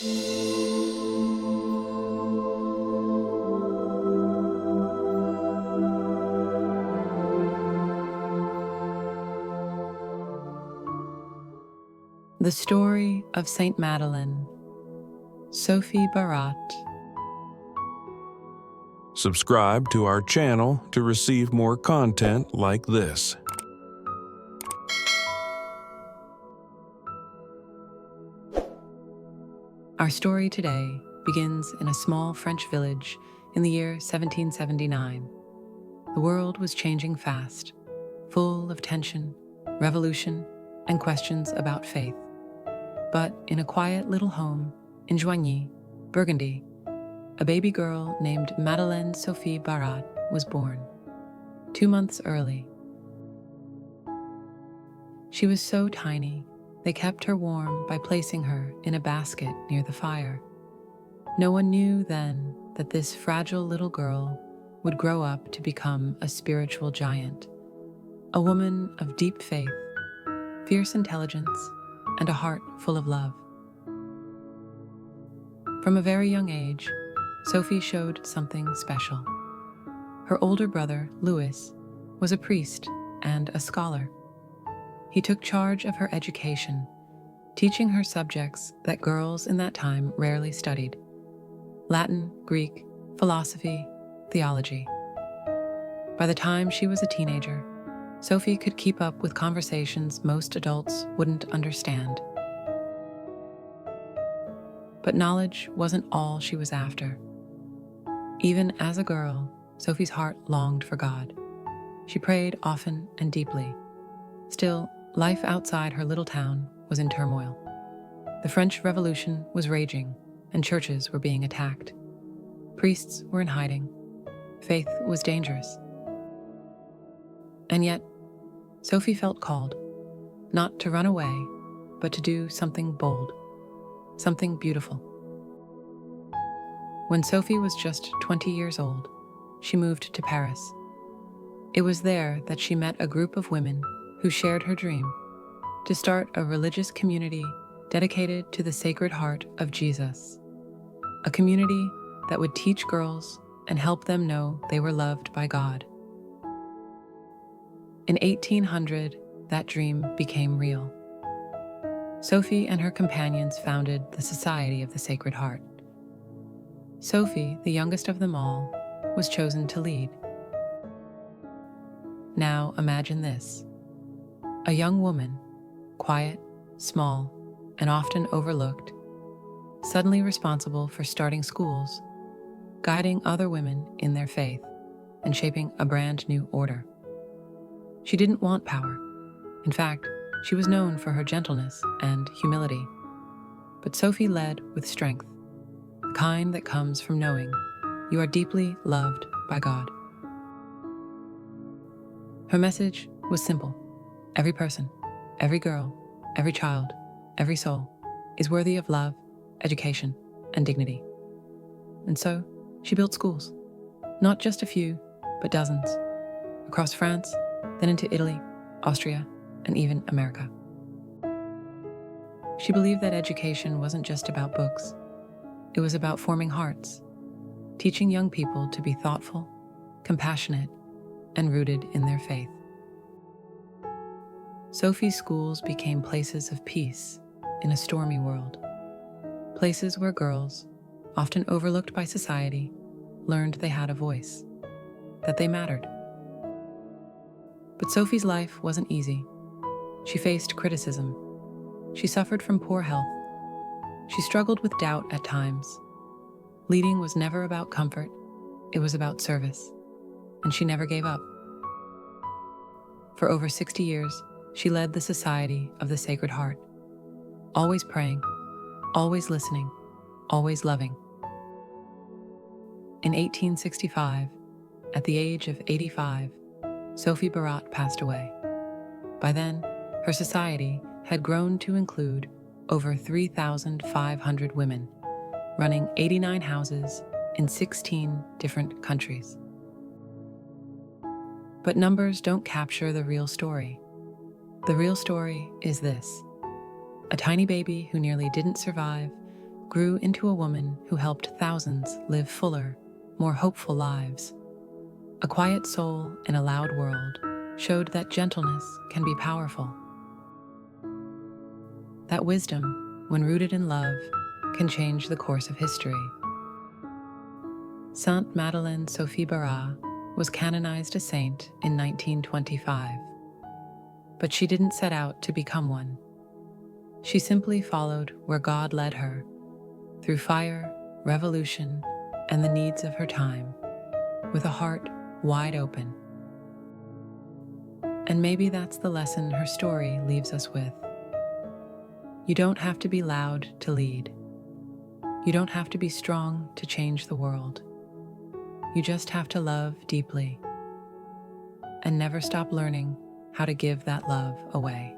The Story of Saint Madeleine Sophie Barat. Subscribe to our channel to receive more content like this. Our story today begins in a small French village in the year 1779. The world was changing fast, full of tension, revolution, and questions about faith. But in a quiet little home in Joigny, Burgundy, a baby girl named Madeleine Sophie Barat was born, 2 months early. She was so tiny, they kept her warm by placing her in a basket near the fire. No one knew then that this fragile little girl would grow up to become a spiritual giant, a woman of deep faith, fierce intelligence, and a heart full of love. From a very young age, Sophie showed something special. Her older brother, Louis, was a priest and a scholar. He took charge of her education, teaching her subjects that girls in that time rarely studied: Latin, Greek, philosophy, theology. By the time she was a teenager, Sophie could keep up with conversations most adults wouldn't understand. But knowledge wasn't all she was after. Even as a girl, Sophie's heart longed for God. She prayed often and deeply. Still, life outside her little town was in turmoil. The French Revolution was raging, and churches were being attacked. Priests were in hiding. Faith was dangerous. And yet, Sophie felt called, not to run away, but to do something bold, something beautiful. When Sophie was just 20 years old, she moved to Paris. It was there that she met a group of women who shared her dream to start a religious community dedicated to the Sacred Heart of Jesus, a community that would teach girls and help them know they were loved by God. In 1800, that dream became real. Sophie and her companions founded the Society of the Sacred Heart. Sophie, the youngest of them all, was chosen to lead. Now imagine this: a young woman, quiet, small, and often overlooked, suddenly responsible for starting schools, guiding other women in their faith, and shaping a brand new order. She didn't want power. In fact, she was known for her gentleness and humility. But Sophie led with strength, the kind that comes from knowing you are deeply loved by God. Her message was simple: every person, every girl, every child, every soul is worthy of love, education, and dignity. And so, she built schools, not just a few, but dozens, across France, then into Italy, Austria, and even America. She believed that education wasn't just about books. It was about forming hearts, teaching young people to be thoughtful, compassionate, and rooted in their faith. Sophie's schools became places of peace in a stormy world, places where girls, often overlooked by society, learned they had a voice, that they mattered. But Sophie's life wasn't easy. She faced criticism. She suffered from poor health. She struggled with doubt at times. Leading was never about comfort, it was about service, and she never gave up. For over 60 years, she led the Society of the Sacred Heart, always praying, always listening, always loving. In 1865, at the age of 85, Sophie Barat passed away. By then, her society had grown to include over 3,500 women, running 89 houses in 16 different countries. But numbers don't capture the real story. The real story is this: a tiny baby who nearly didn't survive grew into a woman who helped thousands live fuller, more hopeful lives. A quiet soul in a loud world showed that gentleness can be powerful. That wisdom, when rooted in love, can change the course of history. Saint Madeleine Sophie Barat was canonized a saint in 1925. But she didn't set out to become one. She simply followed where God led her, through fire, revolution, and the needs of her time, with a heart wide open. And maybe that's the lesson her story leaves us with. You don't have to be loud to lead. You don't have to be strong to change the world. You just have to love deeply and never stop learning how to give that love away.